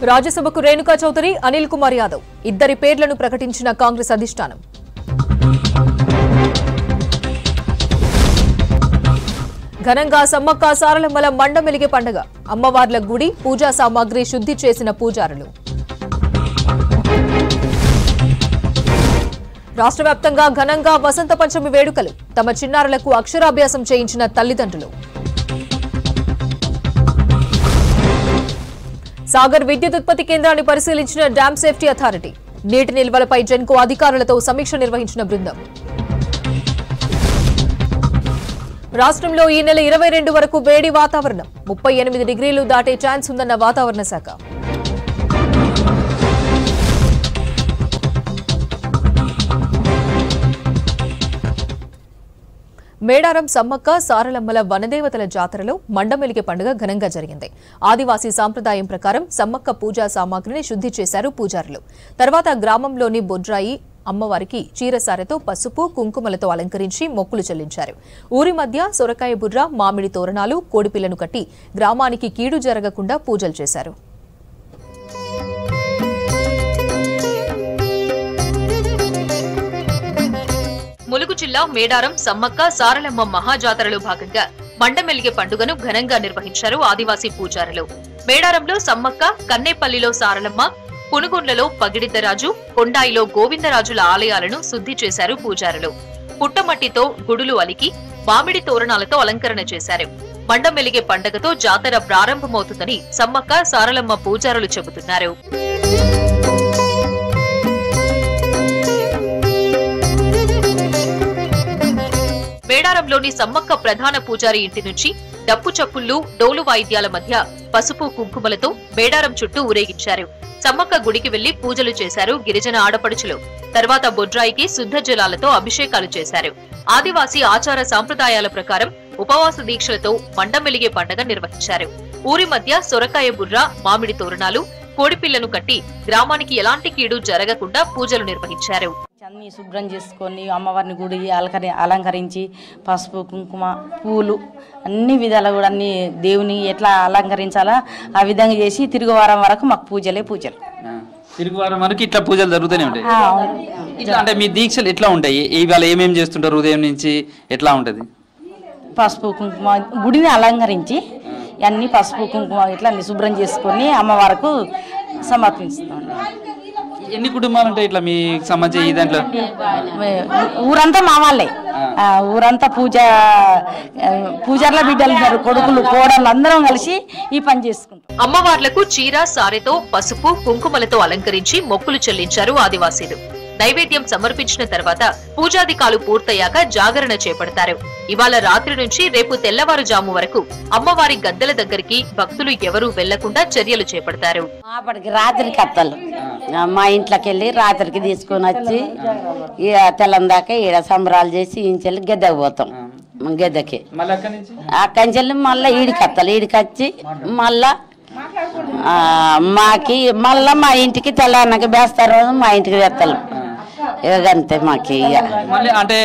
రాజ్యసభకు రేణుకా చౌదరి, అనిల్ కుమార్ యాదవ్ ఇద్దరి పేర్లను ప్రకటించిన కాంగ్రెస్ అధిష్టానం. ఘనంగా సమ్మక్క సారలమ్మల మండమెలిగే పండుగ. అమ్మవార్ల గుడి పూజా సామాగ్రి శుద్ధి చేసిన పూజారులు. రాష్ట్ర వ్యాప్తంగా ఘనంగా వసంత పంచమి వేడుకలు. తమ చిన్నారులకు అక్షరాభ్యాసం చేయించిన తల్లిదండ్రులు. సాగర్ విద్యుత్ ఉత్పత్తి కేంద్రాన్ని పరిశీలించిన డ్యామ్ సేఫ్టీ అథారిటీ. నీటి నిల్వలపై జెన్కో అధికారులతో సమీక్ష నిర్వహించిన బృందం. రాష్ట్రంలో ఈ నెల 22 వరకు వేడి వాతావరణం. 38 డిగ్రీలు దాటే ఛాన్స్ ఉందన్న వాతావరణ శాఖ. మేడారం సమ్మక్క సారలమ్మల వనదేవతల జాతరలో మండమెలిగే పండుగ ఘనంగా జరిగింది. ఆదివాసీ సాంప్రదాయం ప్రకారం సమ్మక్క పూజా సామాగ్రిని శుద్ధి చేశారు పూజారులు. తర్వాత గ్రామంలోని బొడ్రాయి అమ్మవారికి చీరసారెతో పసుపు కుంకుమలతో అలంకరించి మొక్కులు చెల్లించారు. ఊరి మధ్య సొరకాయ బుర్ర, మామిడి తోరణాలు, కోడిపిల్లను కట్టి గ్రామానికి కీడు జరగకుండా పూజలు చేశారు. ములుగు జిల్లా మేడారం సమ్మక్క సారలమ్మ మహాజాతరలో భాగంగా మండమెలిగే పండుగను ఘనంగా నిర్వహించారు ఆదివాసీ పూజారులు. మేడారంలో సమ్మక్క, కన్నేపల్లిలో సారలమ్మ, పునుగొండ్లలో పగిడిద్దరాజు, కొండాయిలో గోవిందరాజుల ఆలయాలను శుద్ధి చేశారు పూజారులు. పుట్టమట్టితో గుడులు అలికి మామిడి తోరణాలతో అలంకరణ చేశారు. మండమెలిగే పండుగతో జాతర ప్రారంభమవుతుందని సమ్మక్క సారలమ్మ పూజారులు చెబుతున్నారు. మేడారంలోని సమ్మక్క ప్రధాన పూజారి ఇంటి నుంచి డప్పు చప్పుళ్లు, డోలు వాయిద్యాల మధ్య పసుపు కుంకుమలతో మేడారం చుట్టూ ఊరేగించారు. సమ్మక్క గుడికి వెళ్లి పూజలు చేశారు గిరిజన ఆడపడుచులు. తర్వాత బొడ్రాయికి శుద్ధ జలాలతో అభిషేకాలు చేశారు. ఆదివాసీ ఆచార సాంప్రదాయాల ప్రకారం ఉపవాస దీక్షలతో మండమెలిగే పండుగ నిర్వహించారు. ఊరి మధ్య సొరకాయ బుర్ర, మామిడి తోరణాలు, కోడిపిల్లను కట్టి గ్రామానికి ఎలాంటి కీడు జరగకుండా పూజలు నిర్వహించారు. అన్ని శుభ్రం చేసుకొని అమ్మవారిని గుడి అలంకరించి పసుపు కుంకుమ పూలు అన్ని విధాలు కూడా అన్ని దేవుని ఎట్లా అలంకరించాలా ఆ విధంగా చేసి తిరుగు వారం వరకు మాకు పూజలు తిరుగు వారం వరకు ఇట్లా పూజలు జరుగుతూనే ఉంటాయి. ఇట్లా అంటే మీ దీక్షలు ఎట్లా ఉంటాయి? ఇవాళ ఏమేమి చేస్తుంటారు? ఉదయం నుంచి ఎట్లా ఉంటది? పసుపు కుంకుమ గుడిని అలంకరించి అన్ని పసుపు కుంకుమ ఇట్లా అన్ని శుభ్రం చేసుకొని అమ్మవారికి సమర్పిస్తాం. ఎన్ని కుటుంబాలు ఉంటాయి ఇట్లా మీకు సంబంధించి ఈ దాంట్లో? ఊరంతా మా వాళ్ళే, ఊరంతా పూజార్ల బిడ్డలు, కొడుకులు, కోడళ్ళు అందరం కలిసి ఈ పని చేసుకుంటాం. అమ్మవార్లకు చీర సారెతో పసుపు కుంకుమలతో అలంకరించి మొక్కులు చెల్లించారు ఆదివాసీలు. నైవేద్యం సమర్పించిన తర్వాత పూజాధికాలు పూర్తయ్యాక జాగరణ చేపడతారు. ఇవాళ రాత్రి నుంచి రేపు తెల్లవారుజాము వరకు అమ్మవారి గద్దెల దగ్గరికి భక్తులు ఎవరూ వెళ్లకుండా చర్యలు చేపడతారు. రాత్రికి అత్తలు మా ఇంట్లోకి వెళ్ళి రాత్రికి తీసుకొని వచ్చి తెల్లం దాకా ఈడ సంబరాలు చేసి ఇంచెల్లి గద్దెకి పోతాం. గద్దెకి అక్కడి నుంచి మళ్ళీ ఈడికి అత్తలు, ఈడికి వచ్చి మళ్ళా మాకి మళ్ళా మా ఇంటికి తెల్లన్నకి వేస్తారు. మా ఇంటికి వేత్తలు అంతే మాకి. అంటే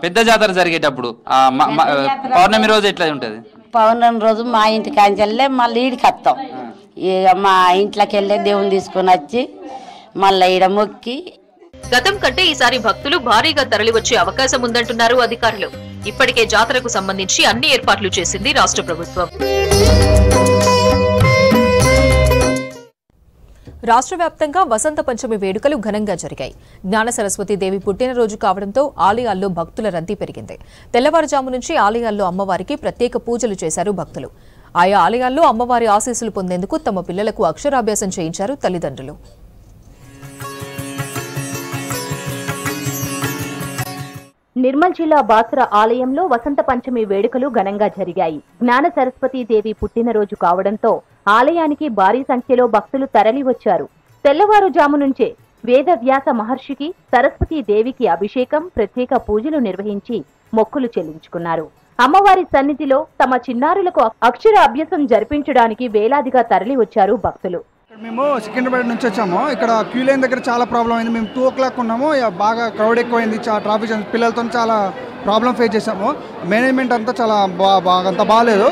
పెద్ద జాతర జరిగేటప్పుడు పౌర్ణమి రోజు ఎట్లా ఉంటది? పౌర్ణమి రోజు మా ఇంటికి అంచెల్లే మళ్ళీ ఈడికి వస్తాం. ఇక మా ఇంట్లోకి వెళ్ళే దేవుని తీసుకొని వచ్చి మళ్ళీ ఈడ మొక్కి. గతం కంటే ఈసారి భక్తులు భారీగా తరలివచ్చే అవకాశం ఉందంటున్నారు అధికారులు. ఇప్పటికే జాతరకు సంబంధించి అన్ని ఏర్పాట్లు చేసింది రాష్ట్ర ప్రభుత్వం. రాష్ట్ర వ్యాప్తంగా వసంత పంచమి వేడుకలు ఘనంగా జరిగాయి. జ్ఞాన సరస్వతి దేవి పుట్టినరోజు కావడంతో ఆలయాల్లో భక్తుల రద్దీ పెరిగింది. తెల్లవారుజాము నుంచి ఆలయాల్లో అమ్మవారికి ప్రత్యేక పూజలు చేశారు భక్తులు. ఆయా ఆలయాల్లో అమ్మవారి ఆశీస్సులు పొందేందుకు తమ పిల్లలకు అక్షరాభ్యాసం చేయించారు తల్లిదండ్రులు. నిర్మల్ జిల్లా బాసుర ఆలయంలో వసంత పంచమి వేడుకలు ఘనంగా జరిగాయి. జ్ఞాన సరస్వతి దేవి పుట్టినరోజు కావడంతో ఆలయానికి భారీ సంఖ్యలో భక్తులు తరలివచ్చారు. తెల్లవారుజాము నుంచే వేదవ్యాస మహర్షికి, సరస్వతీ దేవికి అభిషేకం, ప్రత్యేక పూజలు నిర్వహించి మొక్కులు చెల్లించుకున్నారు. అమ్మవారి సన్నిధిలో తమ చిన్నారులకు అక్షర అభ్యాసం జరిపించడానికి వేలాదిగా తరలివచ్చారు భక్తులు. మేము సికింద్రాబాద్ నుంచి వచ్చాము. ఇక్కడ క్యూ లైన్ దగ్గర చాలా ప్రాబ్లం అయింది. మేము 2 o'clock ఉన్నాము, బాగా క్రౌడ్ ఎక్కువైంది, ట్రాఫిక్ పిల్లలతో చాలా ప్రాబ్లం ఫేస్ చేసాము. మేనేజ్మెంట్ అంతా చాలా అంత బాగాలేదు.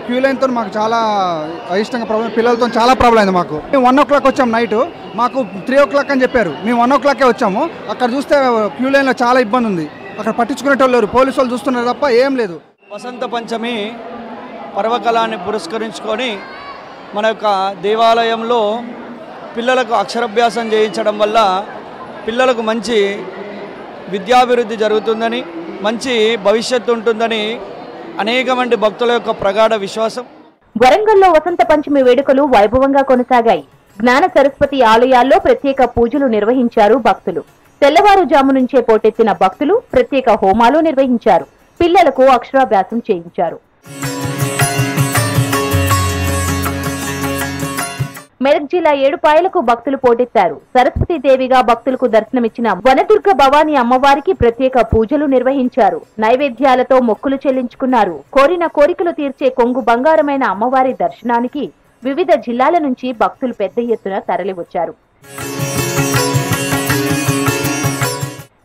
క్యూ లైన్తో మాకు చాలా ఇష్టంగా ప్రాబ్లం, పిల్లలతో చాలా ప్రాబ్లం అయింది మాకు. మేము 1 o'clock వచ్చాము నైట్, మాకు 3 o'clock అని చెప్పారు. మేము 1 o'clock వచ్చాము. అక్కడ చూస్తే క్యూ లైన్లో చాలా ఇబ్బంది ఉంది. అక్కడ పట్టించుకునేటోళ్ళు లేరు, పోలీసు వాళ్ళు చూస్తున్నారు తప్ప ఏం లేదు. వసంత పంచమి పర్వకాలాన్ని పురస్కరించుకొని మన యొక్క దేవాలయంలో పిల్లలకు అక్షరాభ్యాసం చేయించడం వల్ల పిల్లలకు మంచి విద్యాభివృద్ధి జరుగుతుందని, మంచి భవిష్యత్తు ఉంటుందని అనేక మంది భక్తుల యొక్క ప్రగాఢ విశ్వాసం. వరంగల్లో వసంత పంచమి వేడుకలు వైభవంగా కొనసాగాయి. జ్ఞాన సరస్వతి ఆలయాల్లో ప్రత్యేక పూజలు నిర్వహించారు భక్తులు. తెల్లవారుజాము నుంచే పోటెత్తిన భక్తులు ప్రత్యేక హోమాలు నిర్వహించారు. పిల్లలకు అక్షరాభ్యాసం చేయించారు. మెదక్ జిల్లా ఏడుపాయలకు భక్తులు పోటెత్తారు. సరస్వతీదేవిగా భక్తులకు దర్శనమిచ్చిన వనదుర్గ భవానీ అమ్మవారికి ప్రత్యేక పూజలు నిర్వహించారు. నైవేద్యాలతో మొక్కులు చెల్లించుకున్నారు. కోరిన కోరికలు తీర్చే కొంగు బంగారమైన అమ్మవారి దర్శనానికి వివిధ జిల్లాల నుంచి భక్తులు పెద్ద ఎత్తున తరలివచ్చారు.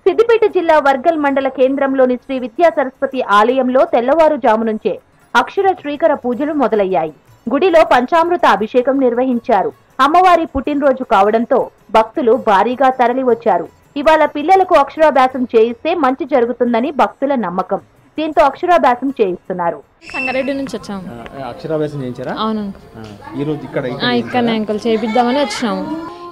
సిద్దిపేట జిల్లా వర్గల్ మండల కేంద్రంలోని శ్రీ విద్యా సరస్వతి ఆలయంలో తెల్లవారుజాము నుంచే అక్షర శ్రీకర పూజలు మొదలయ్యాయి. గుడిలో పంచామృత అభిషేకం నిర్వహించారు. అమ్మవారి పుట్టినరోజు కావడంతో భక్తులు భారీగా తరలివచ్చారు. ఇవాళ పిల్లలకు అక్షరాభ్యాసం చేయిస్తే మంచి జరుగుతుందని భక్తుల నమ్మకం. దీంతో అక్షరాభ్యాసం చేయిస్తున్నారు. సంగారెడ్డి నుంచి వచ్చాము. అక్షరాభ్యాసం చేయించారా? అవును. ఈ రోజు ఇక్కడనే అంకుల్ చేపిద్దామని వచ్చాము.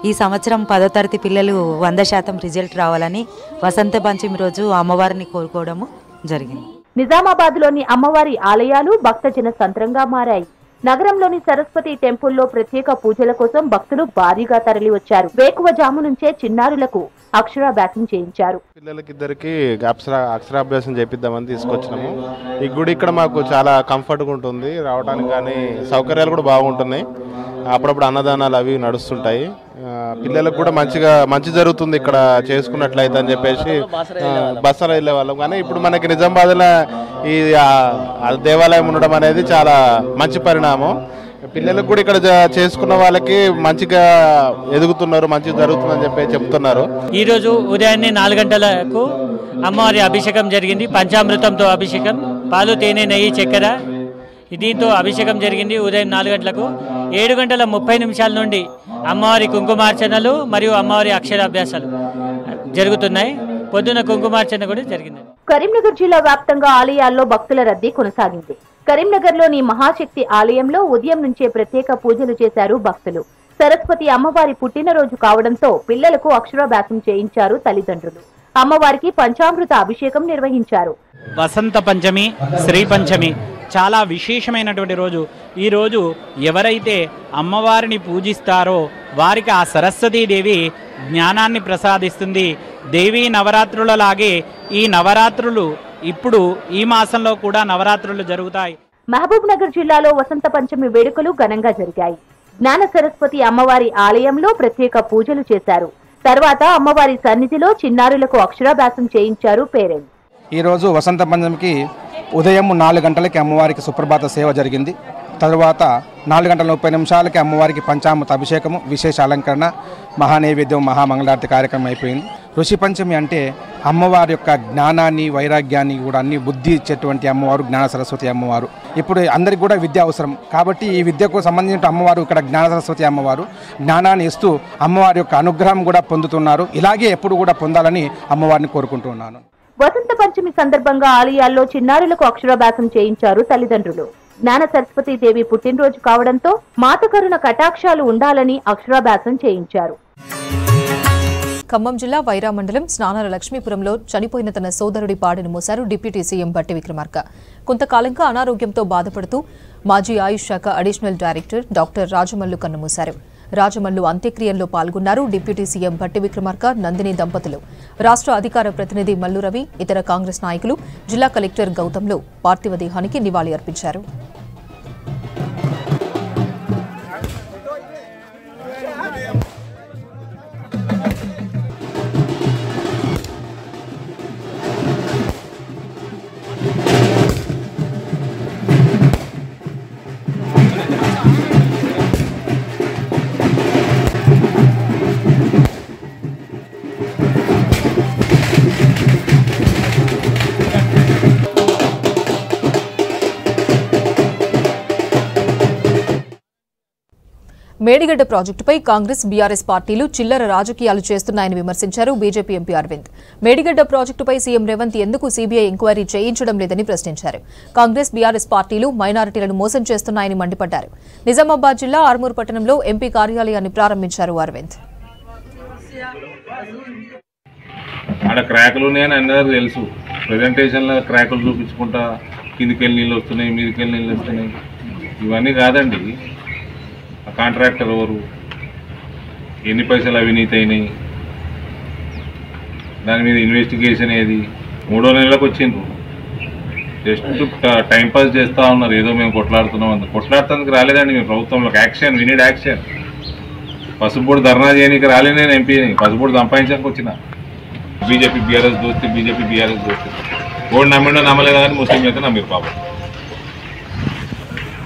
ఈ సంవత్సరం 10వ తరగతి పిల్లలు 100% రిజల్ట్ రావాలని వసంత పంచమి రోజు అమ్మవారిని కోరుకోవడము జరిగింది. నిజామాబాద్లోని అమ్మవారి ఆలయాలు భక్తజన సంద్రంగా మారాయి. నగరంలోని సరస్వతి టెంపుల్లో ప్రత్యేక పూజల కోసం భక్తులు భారీగా తరలివచ్చారు. వేకువజాము నుంచే చిన్నారులకు అక్షరాభ్యాసం చేయించారు. పిల్లలకిద్దరికి అక్షరాభ్యాసం చేపిద్దామని తీసుకొచ్చినాము. ఈ గుడి ఇక్కడ మాకు చాలా కంఫర్ట్గా ఉంటుంది, రావడానికి కానీ సౌకర్యాలు కూడా బాగుంటున్నాయి. అప్పుడప్పుడు అన్నదానాలు అవి నడుస్తుంటాయి. పిల్లలకు కూడా మంచి జరుగుతుంది ఇక్కడ చేసుకున్నట్లయితే అని చెప్పేసి బస్సులో వెళ్ళే వాళ్ళం. కానీ ఇప్పుడు మనకి నిజామాబాద్లో ఈ దేవాలయం ఉండడం అనేది చాలా మంచి పరిణామం. పిల్లలకు కూడా ఇక్కడ చేసుకున్న వాళ్ళకి మంచిగా ఎదుగుతున్నారు, మంచిగా జరుగుతుందని చెప్పి చెప్తున్నారు. ఈరోజు ఉదయాన్నే 4 గంటలకు అమ్మవారి అభిషేకం జరిగింది. పంచామృతంతో అభిషేకం, పాలు, తేనె, నెయ్యి, చక్కెర దీంతో అభిషేకం జరిగింది. ఉదయం 4 గంటలకు 7:30 నుండి అమ్మవారి కుంకుమార్చనలు మరియు అమ్మవారి అక్షరాభ్యాసాలు జరుగుతున్నాయి. పొద్దున కుంకుమార్చన కూడా జరిగింది. కరీంనగర్ జిల్లా వ్యాప్తంగా ఆలయాల్లో భక్తుల రద్దీ కొనసాగింది. కరీంనగర్లోని మహాశక్తి ఆలయంలో ఉదయం నుంచే ప్రత్యేక పూజలు చేశారు భక్తులు. సరస్వతి అమ్మవారి పుట్టినరోజు కావడంతో పిల్లలకు అక్షరాభ్యాసం చేయించారు తల్లిదండ్రులు. అమ్మవారికి పంచామృత అభిషేకం నిర్వహించారు. వసంత పంచమి, శ్రీ పంచమి చాలా విశేషమైనటువంటి రోజు. ఈ రోజు ఎవరైతే అమ్మవారిని పూజిస్తారో వారికి ఆ సరస్వతీదేవి జ్ఞానాన్ని ప్రసాదిస్తుంది. దేవీ నవరాత్రులలాగే ఈ నవరాత్రులు ఇప్పుడు ఈ మాసంలో కూడా నవరాత్రులు జరుగుతాయి. మహబూబ్ నగర్ జిల్లాలో వసంత పంచమి వేడుకలు ఘనంగా జరిగాయి. జ్ఞాన సరస్వతి అమ్మవారి ఆలయంలో ప్రత్యేక పూజలు చేశారు. తర్వాత అమ్మవారి సన్నిధిలో చిన్నారులకు అక్షరాభ్యాసం చేయించారు పేరెంట్స్. ఈరోజు వసంత పంచమికి ఉదయం 4 గంటలకి అమ్మవారికి సుప్రభాత సేవ జరిగింది. తరువాత 4:30 అమ్మవారికి పంచామృత అభిషేకము, విశేష అలంకరణ, మహానైవేద్యం, మహామంగళారతి కార్యక్రమం అయిపోయింది. ఋషి పంచమి అంటే అమ్మవారి యొక్క జ్ఞానాన్ని, వైరాగ్యాన్ని కూడా అన్ని బుద్ధి ఇచ్చేటువంటి అమ్మవారు జ్ఞాన సరస్వతి అమ్మవారు. ఇప్పుడు అందరికీ కూడా విద్య అవసరం కాబట్టి ఈ విద్యకు సంబంధించిన అమ్మవారు ఇక్కడ జ్ఞాన సరస్వతి అమ్మవారు జ్ఞానాన్ని ఇస్తూ అమ్మవారి యొక్క అనుగ్రహం కూడా పొందుతున్నారు. ఇలాగే ఎప్పుడు కూడా పొందాలని అమ్మవారిని కోరుకుంటున్నాను. వసంత పంచమి సందర్భంగా ఆలయాల్లో చిన్నారులకు అక్షరాభ్యాసం చేయించారు తల్లిదండ్రులు. జ్ఞాన సరస్వతి దేవి పుట్టినరోజు కావడంతో మాత కరుణ కటాక్షాలు ఉండాలని అక్షరాభ్యాసం చేయించారు. ఖమ్మం జిల్లా వైరా మండలం స్నానాల లక్ష్మీపురంలో చనిపోయిన తన సోదరుడి పాడను మోశారు డిప్యూటీ సీఎం బట్టి విక్రమార్క. కొంతకాలంగా అనారోగ్యంతో బాధపడుతూ మాజీ ఆయుష్ శాఖ అడిషనల్ డైరెక్టర్ డాక్టర్ రాజమల్లు కన్నుమూశారు. రాజమల్లు అంత్యక్రియల్లో పాల్గొన్నారు డిప్యూటీ సీఎం బట్టి విక్రమార్క, నందిని దంపతులు. రాష్ట్ర అధికార ప్రతినిధి మల్లు రవి, ఇతర కాంగ్రెస్ నాయకులు, జిల్లా కలెక్టర్ గౌతంలు పార్థివ దేహానికి నివాళి అర్పించారు. మేడిగడ్డ ప్రాజెక్టుపై కాంగ్రెస్ బీఆర్ఎస్ పార్టీలు చిల్లర రాజకీయాలు చేస్తున్నాయని విమర్శించారు బీజేపీ ఎంపీ అరవింద్. మేడిగడ్డ ప్రాజెక్టుపై సీఎం రేవంత్ ఎందుకు సీబీఐ ఎంక్వైరీ చేయించడం లేదని ప్రశ్నించారు. కాంగ్రెస్ బీఆర్ఎస్ పార్టీలు మైనారిటీలను మోసం చేస్తున్నాయని మండిపడ్డారు. నిజామాబాద్ జిల్లా ఆర్మూర్ పట్టణంలో ఎంపీ కార్యాలయాన్ని ప్రారంభించారు అరవింద్. ఆడ క్రాకులు నేను అందరూ తెలుసు. ప్రజెంటేషన్లో క్రాకులు చూపించుకుంటా కిందికెళ్ళి నీళ్ళు వస్తున్నాయి, మీదికెళ్ళి నీళ్ళు వస్తున్నాయి, ఇవన్నీ కాదండి. ఆ కాంట్రాక్టర్ ఎవరు, ఎన్ని పైసలు అవినీతి అయినాయి, దాని మీద ఇన్వెస్టిగేషన్ ఏది. 3వ నెలలకు వచ్చిండ్రు, జస్ట్ టైంపాస్ చేస్తూ ఉన్నారు. ఏదో మేము కొట్లాడుతున్నాం అంత కొట్లాడుతందుకు రాలేదండి మేము ప్రభుత్వంలోకి. Action, we need action. పసుపుబోర్డు ధర్నా చేయడానికి రాలేదు నేను ఎంపీని, పసుపుబోర్డు సంపాదించడానికి వచ్చిన. బీజేపీ బీఆర్ఎస్ దోస్తే, బీజేపీ బీఆర్ఎస్ దోస్తే ఓడి నమ్మిండో నమ్మలేదు కానీ ముస్లింలు అయితే నమ్మిరు పాపం.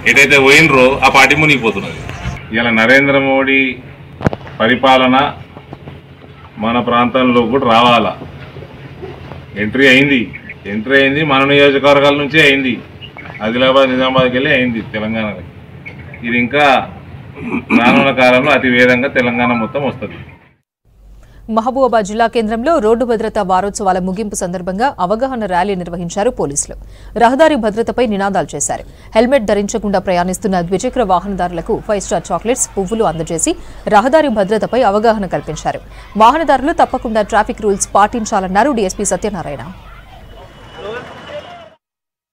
ఏదైతే పోయినరో ఆ పార్టీ మునిగిపోతున్నది. ఇలా నరేంద్ర మోడీ పరిపాలన మన ప్రాంతంలో కూడా రావాలా. ఎంట్రీ అయింది మన నియోజకవర్గాల నుంచే అయింది. ఆదిలాబాద్ నిజామాబాద్కి వెళ్ళి అయింది తెలంగాణకి. ఇది ఇంకా రానున్న కాలంలో అతి వేగంగా తెలంగాణ మొత్తం వస్తుంది. మహబూబాబాద్ జిల్లా కేంద్రంలో రోడ్డు భద్రతా వారోత్సవాల ముగింపు సందర్భంగా అవగాహన ర్యాలీ నిర్వహించారు పోలీసులు. రహదారి భద్రతపై నినాదాలు చేశారు. హెల్మెట్ ధరించకుండా ప్రయాణిస్తున్న ద్విచక్ర వాహనదారులకు 5 స్టార్ చాక్లెట్స్, పువ్వులు అందజేసి రహదారి భద్రతపై అవగాహన కల్పించారు. వాహనదారులు తప్పకుండా ట్రాఫిక్ రూల్స్ పాటించాలన్నారు డీఎస్పీ సత్యనారాయణ.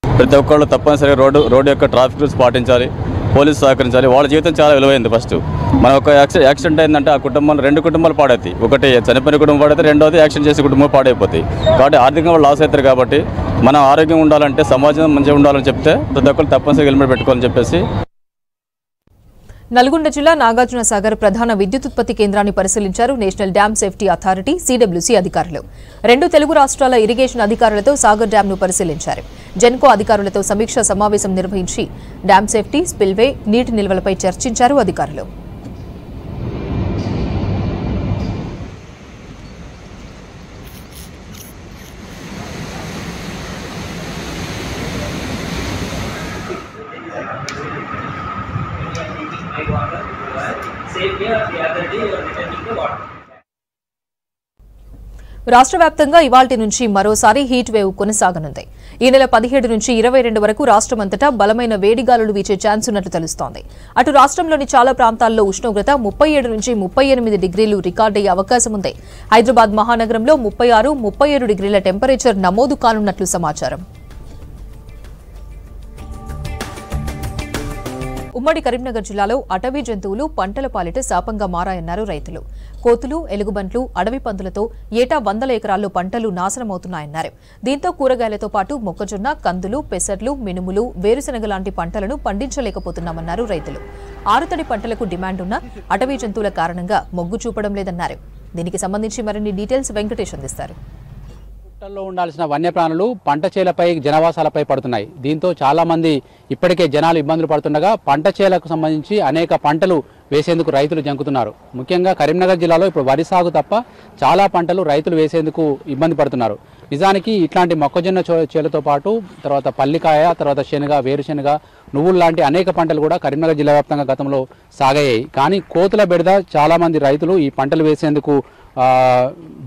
ప్రతి ఒక్కళ్ళు తప్పనిసరిగా రోడ్డు యొక్క ట్రాఫిక్ రూల్స్ పాటించాలి, పోలీసు సహకరించాలి. వాళ్ళ జీవితం చాలా విలువైంది. ఫస్ట్ మన ఒక యాక్సిడెంట్ అయిందంటే ఆ కుటుంబంలో 2 కుటుంబాలు పాడవుతాయి. ఒకటి చనిపోయిన కుటుంబం పాడవుతాయి, రెండోది యాక్సిడెంట్ చేసే కుటుంబం పాడైపోతాయి. కాబట్టి ఆర్థికంగా లాస్ అవుతారు. కాబట్టి మనం ఆరోగ్యంగా ఉండాలంటే, సమాజం మంచిగా ఉండాలని చెప్తే ప్రతి ఒక్కరు తప్పనిసరిగా హెల్మెట్ పెట్టుకోవాలని చెప్పేసి. నల్గొండ జిల్లా నాగార్జున సాగర్ ప్రధాన విద్యుత్ ఉత్పత్తి కేంద్రాన్ని పరిశీలించారు national dam safety authority (CWC) అధికారులు. 2 తెలుగు రాష్ట్రాల ఇరిగేషన్ అధికారులతో సాగర్ డ్యాంను పరిశీలించారు. జెన్కో అధికారులతో సమీక్షా సమావేశం నిర్వహించి డ్యామ్ సేఫ్టీ, స్పిల్వే, నీటి నిల్వలపై చర్చించారు అధికారులు. రాష్ట్ర వ్యాప్తంగా ఇవాల్టి నుంచి మరోసారి హీట్ వేవ్ కొనసాగనుంది. ఈ నెల 17 నుంచి 22 వరకు రాష్ట్రమంతటా బలమైన వేడిగాలులు వీచే ఛాన్స్ ఉన్నట్లు తెలుస్తోంది. అటు రాష్ట్రంలోని చాలా ప్రాంతాల్లో ఉష్ణోగ్రత 37 నుంచి 38 డిగ్రీలు రికార్డయ్యే అవకాశం ఉంది. హైదరాబాద్ మహానగరంలో 36, 37 డిగ్రీల టెంపరేచర్ నమోదు కానున్నట్లు సమాచారం. ఉమ్మడి కరీంనగర్ జిల్లాలో అటవీ జంతువులు పంటల పాలిట శాపంగా మారాయన్నారు రైతులు. కోతులు, ఎలుగుబంట్లు, అడవి పందులతో ఏటా 100 ఎకరాల్లో పంటలు నాశనమవుతున్నాయన్నారు. దీంతో కూరగాయలతో పాటు మొక్కజొన్న, కందులు, పెసర్లు, మినుములు, వేరుశెనగ లాంటి పంటలను పండించలేకపోతున్నామన్నారు రైతులు. ఆరుతడి పంటలకు డిమాండ్ ఉన్న అటవీ జంతువుల కారణంగా మొగ్గు చూపడం లేదన్నారు. దీనికి సంబంధించి మరిన్ని డీటెయిల్స్ వెంకటేష్ అందిస్తారు. పుట్టల్లో ఉండాల్సిన వన్యప్రాణులు పంట చేలపై, జనవాసాలపై పడుతున్నాయి. దీంతో చాలా మంది ఇప్పటికే జనాలు ఇబ్బందులు పడుతుండగా పంట చేలకు సంబంధించి అనేక పంటలు వేసేందుకు రైతులు జంకుతున్నారు. ముఖ్యంగా కరీంనగర్ జిల్లాలో ఇప్పుడు వరి సాగు తప్ప చాలా పంటలు రైతులు వేసేందుకు ఇబ్బంది పడుతున్నారు. నిజానికి ఇట్లాంటి మొక్కజొన్న చేలతో పాటు తర్వాత పల్లికాయ, తర్వాత శనగ, వేరుశెనగ, నువ్వులు లాంటి అనేక పంటలు కూడా కరీంనగర్ జిల్లా వ్యాప్తంగా గతంలో సాగయ్యాయి. కానీ కోతుల బెడద చాలా మంది రైతులు ఈ పంటలు వేసేందుకు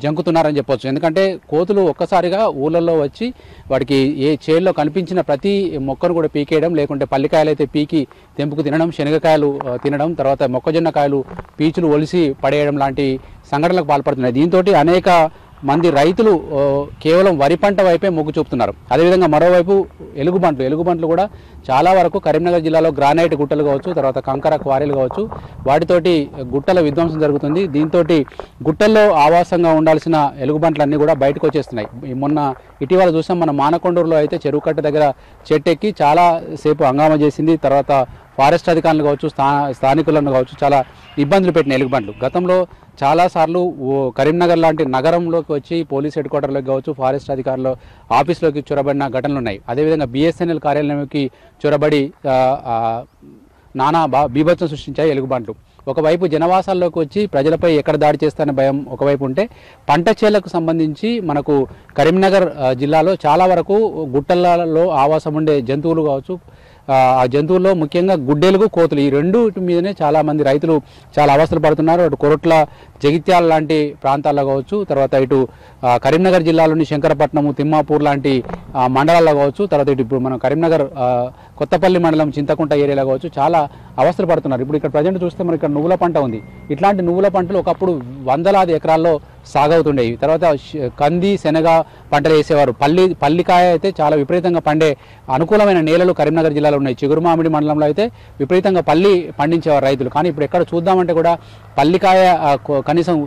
జంకుతున్నారని చెప్పొచ్చు. ఎందుకంటే కోతులు ఒక్కసారిగా ఊళ్ళల్లో వచ్చి వాటికి ఏ చేల్లో కనిపించిన ప్రతి మొక్కను కూడా పీకేయడం, లేకుంటే పల్లికాయలు అయితే పీకి తెంపుకు తినడం, శనగకాయలు తినడం, తర్వాత మొక్కజొన్న కాయలు పీచులు ఒలిసి పడేయడం లాంటి సంఘటనలకు పాల్పడుతున్నాయి. దీంతో అనేక మంది రైతులు కేవలం వరి పంట వైపే మొగ్గు చూపుతున్నారు. అదేవిధంగా మరోవైపు ఎలుగుబంట్లు కూడా చాలా వరకు కరీంనగర్ జిల్లాలో గ్రానైట్ గుట్టలు కావచ్చు, తర్వాత కంకర క్వారీలు కావచ్చు, వాటితోటి గుట్టల విధ్వంసం జరుగుతుంది. దీంతో గుట్టల్లో ఆవాసంగా ఉండాల్సిన ఎలుగుబంట్లన్నీ కూడా బయటకు వచ్చేస్తున్నాయి. మొన్న ఇటీవల చూసాం, మన మానకొండూరులో అయితే చెరువు కట్ట దగ్గర చెట్టెక్కి చాలా సేపు హంగామా చేసింది. తర్వాత ఫారెస్ట్ అధికారులు కావచ్చు, స్థానికులను కావచ్చు చాలా ఇబ్బందులు పెట్టిన ఎలుగుబంట్లు గతంలో చాలాసార్లు కరీంనగర్ లాంటి నగరంలోకి వచ్చి పోలీస్ హెడ్ క్వార్టర్లోకి కావచ్చు, ఫారెస్ట్ అధికారుల ఆఫీస్లోకి చొరబడిన ఘటనలు ఉన్నాయి. అదేవిధంగా బిఎస్ఎన్ఎల్ కార్యాలయంలోకి చొరబడి నానా బీభత్సం సృష్టించాయి ఎలుగుబంట్లు. ఒకవైపు జనవాసాల్లోకి వచ్చి ప్రజలపై ఎక్కడ దాడి చేస్తారనే భయం ఒకవైపు ఉంటే, పంట చేలకు సంబంధించి మనకు కరీంనగర్ జిల్లాలో చాలా వరకు గుట్టలలో ఆవాసం ఉండే జంతువులు కావచ్చు, ఆ జంతువుల్లో ముఖ్యంగా గుడ్డెలుగు కోతులు ఈ రెండుటి మీదనే చాలామంది రైతులు చాలా అవస్థలు పడుతున్నారు. అటు కొరట్ల జగిత్యాల లాంటి ప్రాంతాల్లో కావచ్చు, తర్వాత ఇటు కరీంనగర్ జిల్లాలోని శంకరపట్నము తిమ్మాపూర్ లాంటి మండలాల్లో కావచ్చు, తర్వాత ఇటు ఇప్పుడు మనం కరీంనగర్ కొత్తపల్లి మండలం చింతకుంట ఏరియాలో కావచ్చు చాలా అవస్థలు పడుతున్నారు. ఇప్పుడు ఇక్కడ ప్రజెంట్ చూస్తే మనకి ఇక్కడ నువ్వుల పంట ఉంది. ఇట్లాంటి నువ్వుల పంటలు ఒకప్పుడు వందలాది ఎకరాల్లో సాగవుతుండేవి. తర్వాత కంది శనగ పంటలు వేసేవారు. పల్లికాయ అయితే చాలా విపరీతంగా పండే అనుకూలమైన నేలలు కరీంనగర్ జిల్లాలో ఉన్నాయి. చిగురుమామిడి మండలంలో అయితే విపరీతంగా పల్లి పండించేవారు రైతులు. కానీ ఇప్పుడు ఎక్కడ చూద్దామంటే కూడా పల్లికాయ కనీసం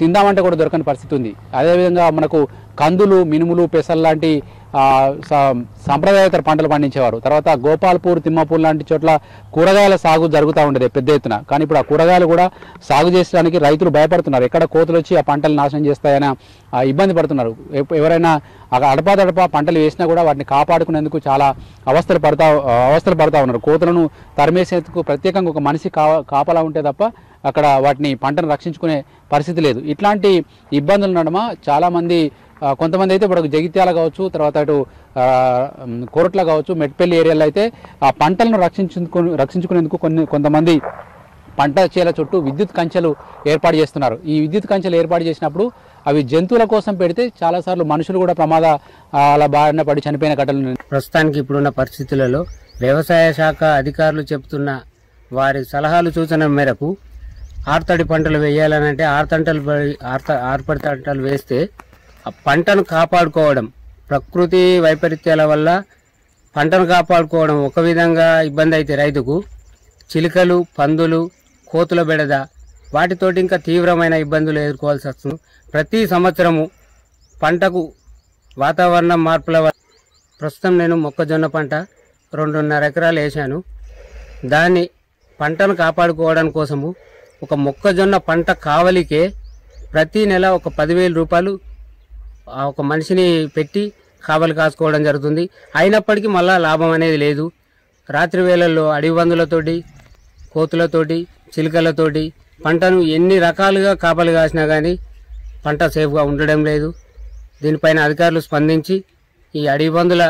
తిందామంటే కూడా దొరకని పరిస్థితి ఉంది. అదేవిధంగా మనకు కందులు మినుములు పెసలు లాంటి సాంప్రదాయేతర పంటలు పండించేవారు. తర్వాత గోపాల్పూర్ తిమ్మాపూర్ లాంటి చోట్ల కూరగాయల సాగు జరుగుతూ ఉండేది పెద్ద ఎత్తున. కానీ ఇప్పుడు ఆ కూరగాయలు కూడా సాగు చేసడానికి రైతులు భయపడుతున్నారు. ఎక్కడ కోతులు వచ్చి ఆ పంటలు నాశనం చేస్తాయని ఇబ్బంది పడుతున్నారు. ఎవరైనా అడపాదడపా పంటలు వేసినా కూడా వాటిని కాపాడుకునేందుకు చాలా అవస్థలు పడతా ఉన్నారు. కోతులను తరిమేసేందుకు ప్రత్యేకంగా ఒక మనిషి కాపలా ఉంటే తప్ప అక్కడ వాటిని పంటను రక్షించుకునే పరిస్థితి లేదు. ఇట్లాంటి ఇబ్బందులు నడుమ చాలామంది కొంతమంది అయితే ఇప్పుడు జగిత్యాల కావచ్చు, తర్వాత అటు కోరట్ల కావచ్చు, మెట్పల్లి ఏరియాలో అయితే ఆ పంటలను రక్షించుకునేందుకు కొంతమంది పంట చేల చుట్టూ విద్యుత్ కంచెలు ఏర్పాటు చేస్తున్నారు. ఈ విద్యుత్ కంచెలు ఏర్పాటు చేసినప్పుడు అవి జంతువుల కోసం పెడితే చాలాసార్లు మనుషులు కూడా ప్రమాదాల బారిన పడి చనిపోయిన ఘటనలు. ప్రస్తుతానికి ఇప్పుడున్న పరిస్థితులలో వ్యవసాయ శాఖ అధికారులు చెబుతున్న వారి సలహాలు సూచనల మేరకు ఆర్తడి పంటలు వేయాలనంటే ఆర్పడి పంటలు వేస్తే ఆ పంటను కాపాడుకోవడం, ప్రకృతి వైపరీత్యాల వల్ల పంటను కాపాడుకోవడం ఒక విధంగా ఇబ్బంది అయితే రైతుకు చిలుకలు పందులు కోతుల బెడద వాటితోటి ఇంకా తీవ్రమైన ఇబ్బందులు ఎదుర్కోవాల్సి వస్తుంది. ప్రతి సంవత్సరము పంటకు వాతావరణ మార్పుల వల్ల ప్రస్తుతం నేను మొక్కజొన్న పంట 2.5 ఎకరాలు వేశాను. దాన్ని పంటను కాపాడుకోవడం కోసము ఒక మొక్కజొన్న పంట కావలికే ప్రతి నెల ఒక 10,000 రూపాయలు ఒక మనిషిని పెట్టి కావలి కాసుకోవడం జరుగుతుంది. అయినప్పటికీ మళ్ళా లాభం అనేది లేదు. రాత్రి వేళల్లో అడవి పందులతోటి కోతులతోటి చిలుకలతోటి పంటను ఎన్ని రకాలుగా కాపలి కాసినా కానీ పంట సేఫ్గా ఉండడం లేదు. దీనిపైన అధికారులు స్పందించి ఈ అడవి పందుల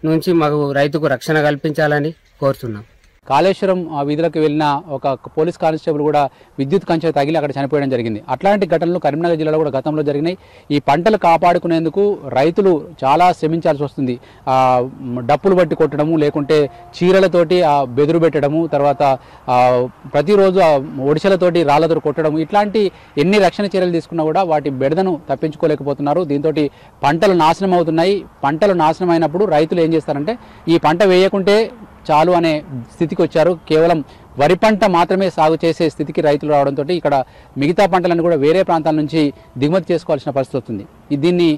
నుంచి మాకు రైతుకు రక్షణ కల్పించాలని కోరుతున్నాం. కాళేశ్వరం వీధులకు వెళ్ళిన ఒక పోలీస్ కానిస్టేబుల్ కూడా విద్యుత్ కంచె తగిలి అక్కడ చనిపోయడం జరిగింది. అట్లాంటి ఘటనలు కరీంనగర్ జిల్లాలో కూడా గతంలో జరిగినాయి. ఈ పంటలు కాపాడుకునేందుకు రైతులు చాలా శ్రమించాల్సి వస్తుంది. డప్పులు బట్టి కొట్టడము, లేకుంటే చీరలతోటి బెదురు పెట్టడము, తర్వాత ప్రతిరోజు ఒడిశలతోటి రాళ్లతో కొట్టడము, ఇట్లాంటి ఎన్ని రక్షణ చర్యలు తీసుకున్నా కూడా వాటి బెడదను తప్పించుకోలేకపోతున్నారు. దీంతో పంటలు నాశనం అవుతున్నాయి. పంటలు నాశనం అయినప్పుడు రైతులు ఏం చేస్తారంటే ఈ పంట వేయకుంటే చాలు అనే స్థితికి వచ్చారు. కేవలం వరి పంట మాత్రమే సాగు చేసే స్థితికి రైతులు రావడంతో ఇక్కడ మిగతా పంటలను కూడా వేరే ప్రాంతాల నుంచి దిగుమతి చేసుకోవాల్సిన పరిస్థితి వస్తుంది. దీన్ని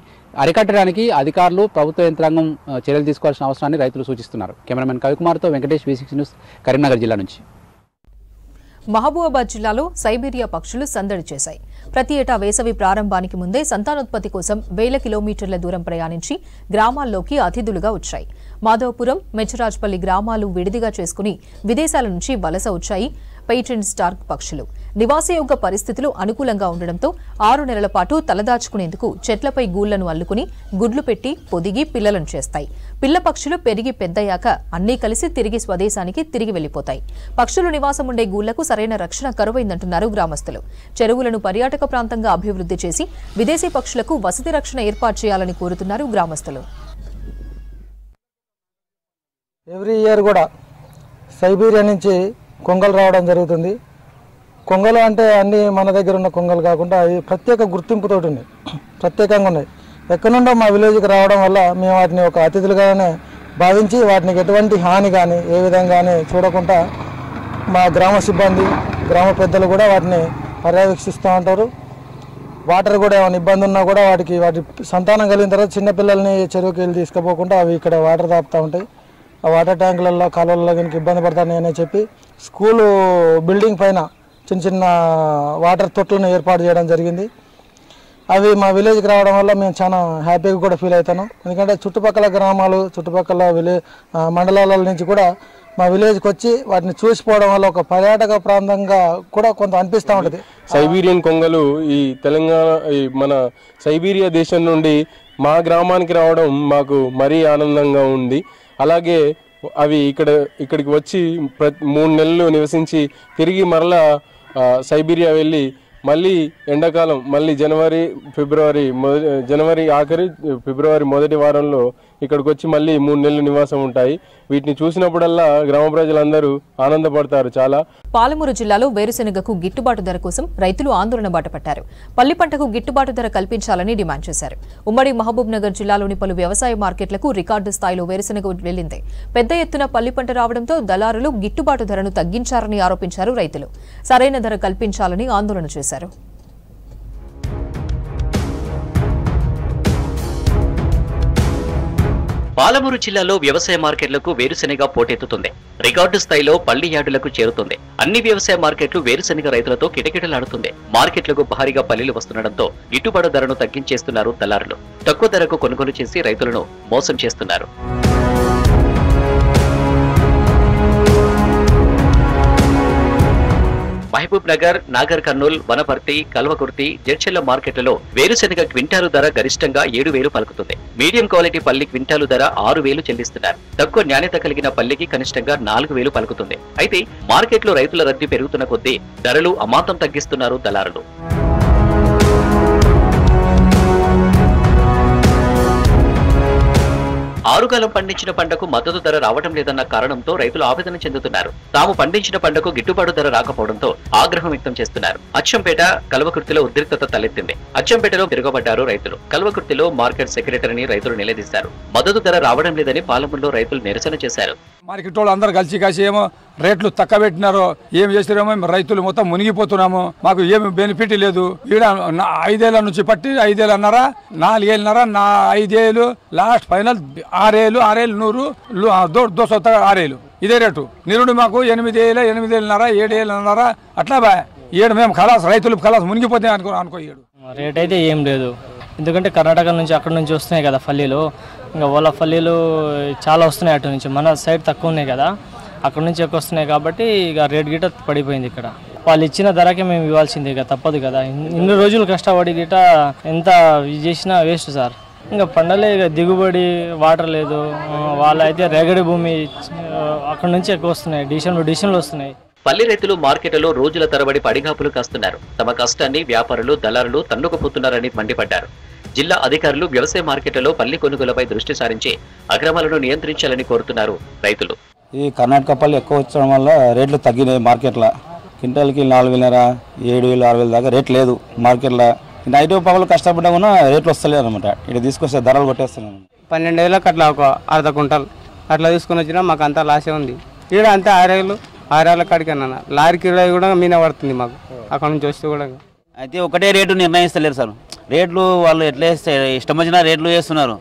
అరికట్టడానికి అధికారులు ప్రభుత్వ యంత్రాంగం చర్యలు తీసుకోవాల్సిన అవసరాన్ని రైతులు సూచిస్తున్నారు. కెమెరామెన్ కవికుమార్తో వెంకటేష్, V6 న్యూస్, కరీంనగర్ జిల్లా నుంచి. మహబూబాబాద్ జిల్లాలో సైబీరియా పక్షులు సందడి చేశాయి. ప్రతి ఏటా వేసవి ప్రారంభానికి ముందే సంతానోత్పత్తి కోసం వేల కిలోమీటర్ల దూరం ప్రయాణించి గ్రామాల్లోకి అతిథులుగా వచ్చాయి. మాధవపురం, మెచ్చరాజ్పల్లి గ్రామాలు విడిదిగా చేసుకుని విదేశాల నుంచి వలస వచ్చాయి పెయిటెంట్ స్టార్క్ పక్షులు. నివాసయోగ్య పరిస్థితులు అనుకూలంగా ఉండడంతో 6 నెలల పాటు తలదాచుకునేందుకు చెట్లపై గూళ్లను అల్లుకుని గుడ్లు పెట్టి పొదిగి పిల్లలను చేస్తాయి. పిల్ల పక్షులు పెరిగి పెద్దయ్యాక అన్నీ కలిసి తిరిగి స్వదేశానికి తిరిగి వెళ్లిపోతాయి. పక్షులు నివాసం ఉండే గూళ్లకు సరైన రక్షణ కరువైందంటున్నారు గ్రామస్తులు. చెరువులను పర్యాటక ప్రాంతంగా అభివృద్ధి చేసి విదేశీ పక్షులకు వసతి రక్షణ ఏర్పాటు చేయాలని కోరుతున్నారు గ్రామస్తులు. ఎవ్రీ ఇయర్ కూడా సైబీరియా నుంచి కొంగలు రావడం జరుగుతుంది. కొంగలు అంటే అన్ని మన దగ్గర ఉన్న కొంగలు కాకుండా అవి ప్రత్యేక గుర్తింపుతోటి ఉన్నాయి, ప్రత్యేకంగా ఉన్నాయి. ఎక్కడి నుండో మా విలేజ్కి రావడం వల్ల మేము వాటిని ఒక అతిథులుగానే భావించి వాటికి ఎటువంటి హాని కానీ ఏ విధంగానే చూడకుండా మా గ్రామ సిబ్బంది, గ్రామ పెద్దలు కూడా వాటిని పర్యవేక్షిస్తూ ఉంటారు. వాటర్ కూడా ఏమైనా ఇబ్బంది ఉన్నా కూడా వాటి సంతానం కలిగిన తర్వాత చిన్నపిల్లల్ని చెరువుకి వెళ్ళి తీసుకుపోకుండా అవి ఇక్కడ వాటర్ తాపుతూ ఉంటాయి. ఆ వాటర్ ట్యాంకులలో కాలువలలో కనుక ఇబ్బంది పడతానని చెప్పి స్కూలు బిల్డింగ్ పైన చిన్న చిన్న వాటర్ తొట్లను ఏర్పాటు చేయడం జరిగింది. అవి మా విలేజ్కి రావడం వల్ల మేము చాలా హ్యాపీగా కూడా ఫీల్ అవుతాను. ఎందుకంటే చుట్టుపక్కల గ్రామాలు, చుట్టుపక్కల మండలాల నుంచి కూడా మా విలేజ్కి వచ్చి వాటిని చూసిపోవడం వల్ల ఒక పర్యాటక ప్రాంతంగా కూడా కొంత అనిపిస్తూ ఉంటుంది. సైబీరియన్ కొంగలు ఈ తెలంగాణ మన సైబీరియా దేశం నుండి మా గ్రామానికి రావడం మాకు మరీ ఆనందంగా ఉంది. అలాగే అవి ఇక్కడికి వచ్చి 3 నెలలు నివసించి తిరిగి మరలా సైబీరియా వెళ్ళి మళ్ళీ ఎండాకాలం మళ్ళీ జనవరి ఆఖరి ఫిబ్రవరి మొదటి వారంలో ఇక్కడికి వచ్చి మళ్ళీ 3 నెలలు నివాసం ఉంటాయి. వీటిని చూసినప్పుడల్లా గ్రామ ప్రజలందరూ ఆనందపడతారు చాలా. పాలమూరు జిల్లాలో వేరుశెనగకు గిట్టుబాటు ధర కోసం రైతులు ఆందోళన బాటపట్టారు. పల్లి పంటకు గిట్టుబాటు ధర కల్పించాలని డిమాండ్ చేశారు. ఉమ్మడి మహబూబ్ నగర్ జిల్లాలోని పలు వ్యవసాయ మార్కెట్లకు రికార్డు స్థాయిలో వేరుశెనగ వెళ్లింది. పెద్ద ఎత్తున పల్లి పంట రావడంతో దళారులు గిట్టుబాటు ధరను తగ్గించారని ఆరోపించారు రైతులు. సరైన ధర కల్పించాలని ఆందోళన చేశారు. పాలమూరు జిల్లాలో వ్యవసాయ మార్కెట్లకు వేరుశెనగ పోటెత్తుతుంది. రికార్డు స్థాయిలో పల్లి యార్డులకు చేరుతుంది. అన్ని వ్యవసాయ మార్కెట్లు వేరుశెనగ రైతులతో కిటకిటలాడుతుంది. మార్కెట్లకు భారీగా పల్లీలు వస్తుండటంతో గిట్టుబాటు ధరను తగ్గించేస్తున్నారు దళారులు. తక్కువ ధరకు కొనుగోలు చేసి రైతులను మోసం చేస్తున్నారు. మహబూబ్ నగర్, నాగర్ కర్నూల్, వనపర్తి, కల్వకుర్తి, జడ్చెల్ల మార్కెట్లలో వేరుశెనగ క్వింటాలు ధర గరిష్టంగా 7,000 పలుకుతుంది. మీడియం క్వాలిటీ పల్లి క్వింటాలు ధర 6,000 చెల్లిస్తున్నారు. తక్కువ నాణ్యత కలిగిన పల్లికి కనిష్టంగా 4,000 పలుకుతుంది. అయితే మార్కెట్లో రైతుల రద్దీ పెరుగుతున్న కొద్దీ ధరలు అమాంతం తగ్గిస్తున్నారు దళారులు. ఆరుగాలం పండించిన పంటకు మద్దతు ధర రావడం లేదన్న కారణంతో రైతులు ఆవేదన చెందుతున్నారు. తాము పండించిన పంటకు గిట్టుబాటు ధర రాకపోవడంతో ఆగ్రహం వ్యక్తం చేస్తున్నారు. అచ్చంపేట, కల్వకుర్తిలో ఉద్రిక్తత తలెత్తింది. అచ్చంపేటలో తిరగబడ్డారు రైతులు. కల్వకుర్తిలో మార్కెట్ సెక్రటరీని రైతులు నిలదీశారు. మద్దతు ధర రావడం లేదని పాలమూరులో రైతులు నిరసన చేశారు. మార్కెట్ వాళ్ళు అందరూ కలిసి కాసి ఏమో రేట్లు తక్కువ పెట్టినారో ఏం చేస్తారేమో రైతులు మొత్తం మునిగిపోతున్నాము. మాకు ఏమి బెనిఫిట్ లేదు. ఈడ 5 ఏళ్ల నుంచి పట్టి 5 ఏళ్ళు అన్నారా, 4 ఏళ్ళన్నర, 5 ఏళ్ళు లాస్ట్ ఫైనల్ 6 ఏళ్ళు 100 6 ఏళ్ళు ఇదే రేటు. నిరుడు మాకు 8 ఏళ్ళ 8 ఏళ్ళన్నర 7 ఏళ్ళన్నర అట్లా బా ఏడు మేము ఖలాస్ రైతులు ఖలాస్ మునిగిపోతే అనుకో. రేట్ అయితే ఏం లేదు, ఎందుకంటే కర్ణాటక నుంచి అక్కడ నుంచి వస్తున్నాయి కదా పల్లీలు. ఇంకా వాళ్ళ పల్లీలు చాలా వస్తున్నాయి అటు నుంచి, మన సైడ్ తక్కువ ఉన్నాయి కదా, అక్కడ నుంచి ఎక్కువ వస్తున్నాయి కాబట్టి ఇక రేట్ గిట్ట పడిపోయింది. ఇక్కడ వాళ్ళు ఇచ్చిన ధరకే మేము ఇవ్వాల్సిందే, ఇక తప్పదు కదా. ఇన్ని రోజులు కష్టపడి గిట్ట ఎంత చేసినా వేస్ట్ సార్. ఇంకా పండలే, ఇక దిగుబడి వాటర్ లేదు. వాళ్ళైతే రేగడి భూమి, అక్కడ నుంచి ఎక్కువ వస్తున్నాయి, డివిజన్లు వస్తున్నాయి. పల్లి రైతులు మార్కెట్లలో రోజుల తరబడి పడిగాపులు కాస్తున్నారు. తమ కష్టాన్ని వ్యాపారులు, దళారులు తన్నుకుపోతున్నారని మండిపడ్డారు. జిల్లా అధికారులు వ్యవసాయ మార్కెట్లలో పల్లి కొనుగోలుపై దృష్టి సారించి అక్రమాలను నియంత్రించాలని కోరుతున్నారు రైతులు. ఈ కర్ణాటక పల్లి ఎక్కువ వచ్చడం వల్ల రేట్లు తగ్గినాయి మార్కెట్లో. క్వింటాల్కి 4,000, 7,000, 6,000 దాకా రేట్ లేదు మార్కెట్లో. నైట్ పగలు కష్టపడ్డా కూడా రేట్లు వస్తలేదు అనమాట. ఇక్కడ తీసుకొస్తే ధరలు కొట్టేస్తున్నాను. 12 ఏళ్ళకి అట్లా ఒక అర్ధ కుంటల్ అట్లా తీసుకొని వచ్చినా మాకు అంతా లాసే ఉంది. ఇక్కడ అంతే 6 ఏళ్ళ కాడికి అన్న లారీకి కూడా మీన పడుతుంది మాకు అక్కడ నుంచి వస్తే కూడా. అయితే ఒకటే రేటు నిర్ణయిస్తలేరు సార్. రేట్లు వాళ్ళు ఎట్లా వేస్తే ఇష్టం వచ్చిన రేట్లు వేస్తున్నారు.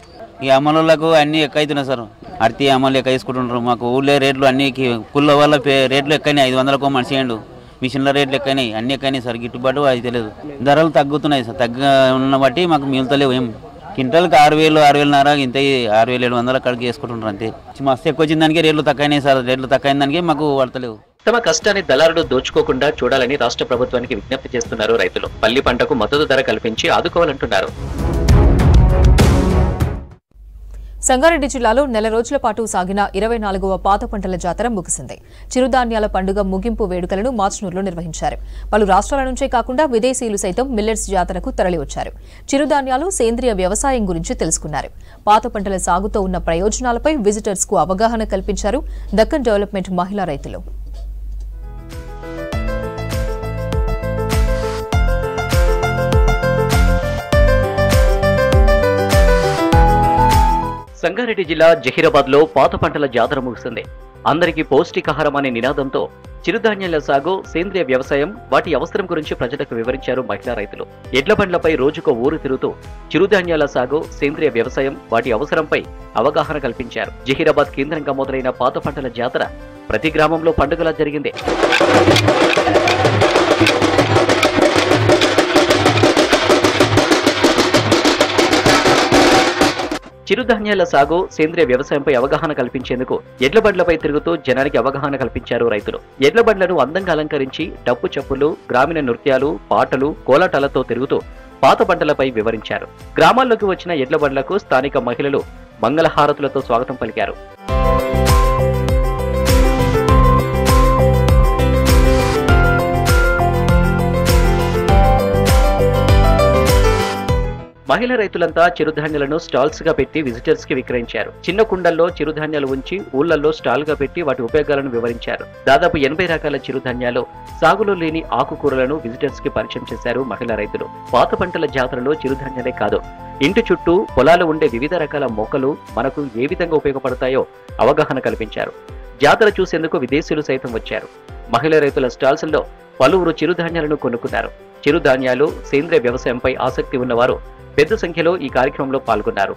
ఈ అమలులకు అన్నీ ఎక్కువైతున్నాయి సార్. అర్తి అమలు ఎక్కువ వేసుకుంటున్నారు. మాకు ఊళ్ళో రేట్లు అన్ని కుళ్ళ వల్ల రేట్లు ఎక్కువైనాయి. 500కు మనిషి ఏండు మిషన్ల రేట్లు ఎక్కువైనాయి, అన్ని ఎక్కువైనాయి సార్. గిట్టుబాటు అది తెలియదు. ధరలు తగ్గుతున్నాయి సార్. ఉన్న బట్టి మాకు మిగులుతలేవు. ఏం క్వింటాల్కి 6,000, 6,500 ఇంత 6,700 అక్కడికి వేసుకుంటున్నారు అంతే. మస్తు ఎక్కువ వచ్చిన దానికి రేట్లు తక్కువైనాయి సార్. రేట్లు తక్కువైన దానికి మాకు పడతలేవు. తమ కష్టాన్ని దళారులు దోచుకోకుండా చూడాలని రాష్ట్ర ప్రభుత్వానికి విజ్ఞప్తి చేస్తున్నారు రైతులు. పల్లి పంటకు మద్దతు ధర కల్పించి ఆదుకోవాలంటున్నారు. సంగారెడ్డి జిల్లాలో నెల రోజుల పాటు సాగిన 24వ పాత పంటల జాతర ముగిసింది. చిరుధాన్యాల పండుగ ముగింపు వేడుకలను మార్చ్నూరులో నిర్వహించారు. పలు రాష్ట్రాల నుంచే కాకుండా విదేశీయులు సైతం మిల్లెట్స్ జాతరకు తరలివచ్చారు. చిరుధాన్యాలు, సేంద్రియ వ్యవసాయం గురించి తెలుసుకున్నారు. పాత పంటల సాగుతో ఉన్న ప్రయోజనాలపై విజిటర్స్ కు అవగాహన కల్పించారు దక్కన్ డెవలప్మెంట్ మహిళా రైతులు. సంగారెడ్డి జిల్లా జహీరాబాద్ లో పాత పంటల జాతర ముగిసింది. అందరికీ పౌష్టికాహారం అనే నినాదంతో చిరుధాన్యాల సాగు, సేంద్రియ వ్యవసాయం, వాటి అవసరం గురించి ప్రజలకు వివరించారు మహిళా రైతులు. ఎడ్ల బండ్లపై రోజుకో ఊరు తిరుగుతూ చిరుధాన్యాల సాగు, సేంద్రియ వ్యవసాయం, వాటి అవసరంపై అవగాహన కల్పించారు. జహీరాబాద్ కేంద్రంగా మొదలైన పాత పంటల జాతర ప్రతి గ్రామంలో పండుగలా జరిగింది. చిరుధాన్యాల సాగు, సేంద్రియ వ్యవసాయంపై అవగాహన కల్పించేందుకు ఎడ్ల బండ్లపై తిరుగుతూ జనానికి అవగాహన కల్పించారు రైతులు. ఎడ్ల బండ్లను అందంగా అలంకరించి డప్పు చప్పులు, గ్రామీణ నృత్యాలు, పాటలు, కోలాటాలతో తిరుగుతూ పాత పంటలపై వివరించారు. గ్రామాల్లోకి వచ్చిన ఎడ్ల బండ్లకు స్థానిక మహిళలు మంగళహారతులతో స్వాగతం పలికారు. మహిళా రైతులంతా చిరుధాన్యాలను స్టాల్స్ గా పెట్టి విజిటర్స్ కి విక్రయించారు. చిన్న కుండల్లో చిరుధాన్యాలు ఉంచి ఊళ్లలో స్టాల్ గా పెట్టి వాటి ఉపయోగాలను వివరించారు. దాదాపు 80 రకాల చిరుధాన్యాలు, సాగులో లేని ఆకుకూరలను విజిటర్స్ కి పరిచయం చేశారు మహిళా రైతులు. పాత పంటల జాతరలో చిరుధాన్యాలే కాదు, ఇంటి చుట్టూ పొలాలు ఉండే వివిధ రకాల మొక్కలు మనకు ఏ విధంగా ఉపయోగపడతాయో అవగాహన కల్పించారు. జాతర చూసేందుకు విదేశీయులు సైతం వచ్చారు. మహిళా రైతుల స్టాల్స్ లో పలువురు చిరుధాన్యాలను కొనుక్కున్నారు. చిరుధాన్యాలు, సేంద్రియ వ్యవసాయంపై ఆసక్తి ఉన్నవారు పెద్ద సంఖ్యలో ఈ కార్యక్రమంలో పాల్గొన్నారు.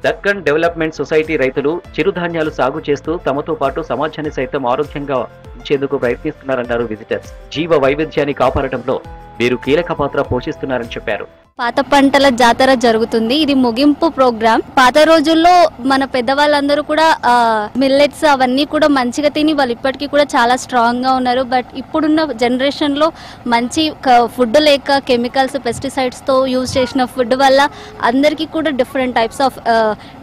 దక్కన్ డెవలప్మెంట్ సొసైటీ రైతులు చిరుధాన్యాలు సాగు చేస్తూ తమతో పాటు సమాజాన్ని సైతం ఆరోగ్యంగా ఉంచేందుకు ప్రయత్నిస్తున్నారన్నారు విజిటర్స్. జీవ వైవిధ్యాన్ని కాపాడటంలో వీరు కీలక పాత్ర పోషిస్తున్నారని చెప్పారు. పాత పంటల జాతర జరుగుతుంది. ఇది ముగింపు ప్రోగ్రామ్. పాత రోజుల్లో మన పెద్దవాళ్ళందరూ కూడా మిల్లెట్స్ అవన్నీ కూడా మంచిగా తిని వాళ్ళు ఇప్పటికీ కూడా చాలా స్ట్రాంగ్ గా ఉన్నారు. బట్ ఇప్పుడున్న జనరేషన్ లో మంచి ఫుడ్ లేక కెమికల్స్, పెస్టిసైడ్స్ తో యూజ్ చేసిన ఫుడ్ వల్ల అందరికీ కూడా డిఫరెంట్ టైప్స్ ఆఫ్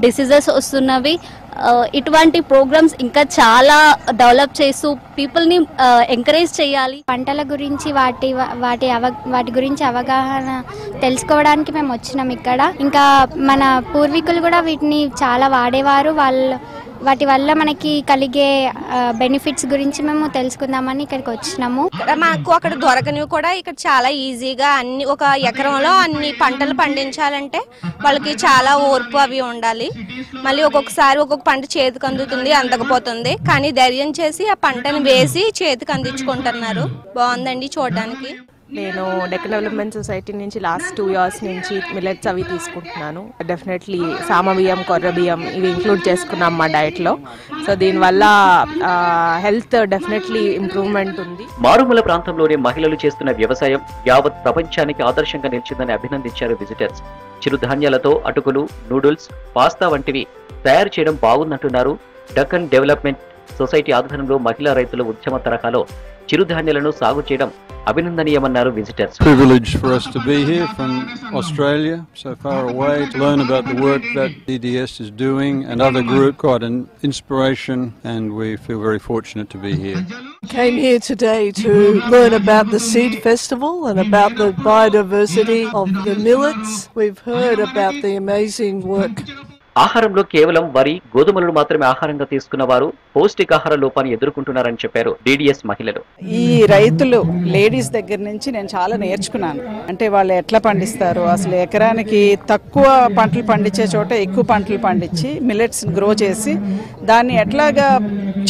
డిసీజెస్ వస్తున్నవి. ఇటువంటి ప్రోగ్రామ్స్ ఇంకా చాలా డెవలప్ చేస్తూ పీపుల్ ని ఎంకరేజ్ చేయాలి. పంటల గురించి వాటి గురించి అవగాహన తెలుసుకోవడానికి మేము వచ్చినాం ఇక్కడ. ఇంకా మన పూర్వీకులు కూడా వీటిని చాలా వాడేవారు. వాటి వల్ల మనకి కలిగే బెనిఫిట్స్ గురించి మేము తెలుసుకుందామని ఇక్కడికి వచ్చినాము. మాకు అక్కడ దొరకనివి కూడా ఇక్కడ చాలా ఈజీగా అన్ని, ఒక ఎకరంలో అన్ని పంటలు పండించాలంటే వాళ్ళకి చాలా ఓర్పు అవి ఉండాలి. మళ్ళీ ఒక్కొక్కసారి ఒక్కొక్క పంట చేతికి అందుతుంది, అందకపోతుంది. కానీ ధైర్యం చేసి ఆ పంటను వేసి చేతికి అందించుకుంటున్నారు. బాగుందండి చూడడానికి. నేను డెక్కన్ డెవలప్మెంట్ సొసైటీ నుంచి లాస్ట్ 2 years నుంచి మిల్లెట్స్ అవి తీసుకుంటున్నాను. డెఫినెట్లీ సామ బియ్యం, కొర్ర బియ్యం ఇవి ఇంక్లూడ్ చేసుకున్నాం మా డైట్లో. సో దీనివల్ల హెల్త్ డెఫినెట్లీ ఇంప్రూవ్మెంట్ ఉంది. మారుమూల ప్రాంతంలోని మహిళలు చేస్తున్న వ్యవసాయం యావత్ ప్రపంచానికి ఆదర్శంగా నిలిచిందని అభినందించారు విజిటర్స్. చిరుధాన్యాలతో అటుకులు, నూడిల్స్, పాస్తా వంటివి తయారు చేయడం బాగుందంటున్నారు. డక్కన్ డెవలప్మెంట్ సొసైటీ ఆధ్వర్యంలో మహిళా రైతులు ఉద్యమ తరహాలో చిరుధాన్యాలను సాగు చేయడం అభినందనీయమన్నారు visitors. Privilege for us to be here from Australia, so far away, to learn about the work that DDS is doing and other groups. Quite an inspiration, and we feel very fortunate to be here. Came here today to learn about the Seed Festival and about the biodiversity of the millets. We've heard about the amazing work. ఆహారంలో కేవలం వరి, గోధుమలను మాత్రమే ఆహారంగా తీసుకున్న వారు పౌష్టికాహార లోపాన్ని ఎదుర్కొంటున్నారని చెప్పారు DDS మహిళలు. ఈ రైతులు లేడీస్ దగ్గర నుంచి నేను చాలా నేర్చుకున్నాను. అంటే వాళ్ళు ఎట్లా పండిస్తారు, అసలు ఎకరానికి తక్కువ పంటలు పండించే చోట ఎక్కువ పంటలు పండించి మిల్లెట్స్ గ్రో చేసి దాన్ని ఎట్లాగా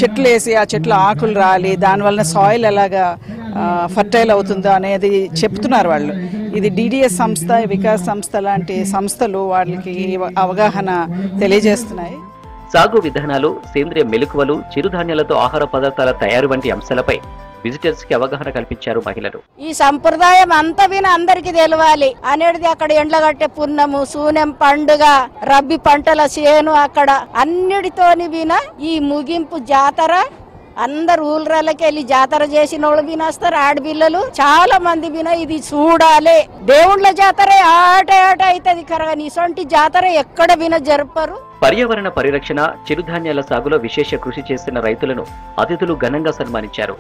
చెట్లు వేసి ఆ చెట్లు ఆకులు రాలి దానివల్ల సాయిల్ ఎలాగా ఫర్టైల్ అవుతుందో అనేది చెప్తున్నారు వాళ్ళు. ఇది DDS సంస్థ, వికాస్ సంస్థ లాంటి సంస్థలు వాళ్ళకి అవగాహన తెలియజేస్తున్నాయి. సాగు విధానాలు, సేంద్రియ మెలకువలు, చిరుధాన్యాలతో ఆహార పదార్థాల తయారు వంటి అంశాలపై విజిటర్స్ కి అవగాహన కల్పించారు మహిళలు. ఈ సంప్రదాయం అంతా విన అందరికి తెలవాలి అనేది అక్కడ ఎండ్లగట్టే పున్నము, సూనెం పండుగ, రబ్బి పంటల చేను అక్కడ అన్నిటితోని విన ఈ ముగింపు జాతర అందరు ఊళ్ళకి వెళ్ళి జాతర చేసిన వాళ్ళు వినస్తారు. ఆడపిల్లలు చాలా మంది విన ఇది చూడాలి. దేవుళ్ళ జాతర ఆట అవుతుంది కానీ ఇసొంటి జాతర ఎక్కడ విన జరపరు. పర్యావరణ పరిరక్షణ, చిరుధాన్యాల సాగులో విశేష కృషి చేస్తున్న రైతులను అతిథులు ఘనంగా సన్మానించారు.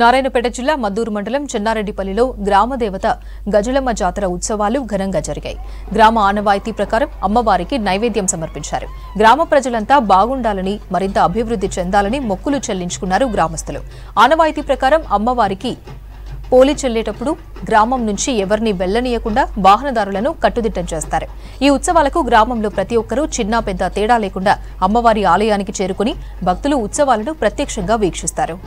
నారాయణపేట జిల్లా మద్దూరు మండలం చెన్నారెడ్డిపల్లిలో గ్రామదేవత గజలమ్మ జాతర ఉత్సవాలు ఘనంగా జరిగాయి. గ్రామ ఆనవాయితీ ప్రకారం అమ్మవారికి నైవేద్యం సమర్పించారు. గ్రామ ప్రజలంతా బాగుండాలని, మరింత అభివృద్ధి చెందాలని మొక్కులు చెల్లించుకున్నారు గ్రామస్తులు. ఆనవాయితీ ప్రకారం అమ్మవారికి పోలి చెల్లేటప్పుడు గ్రామం నుంచి ఎవరిని వెళ్లనీయకుండా వాహనదారులను కట్టుదిట్టం చేస్తారు. ఈ ఉత్సవాలకు గ్రామంలో ప్రతి ఒక్కరూ చిన్న పెద్ద తేడా లేకుండా అమ్మవారి ఆలయానికి చేరుకుని భక్తులు ఉత్సవాలను ప్రత్యక్షంగా వీక్షిస్తారు.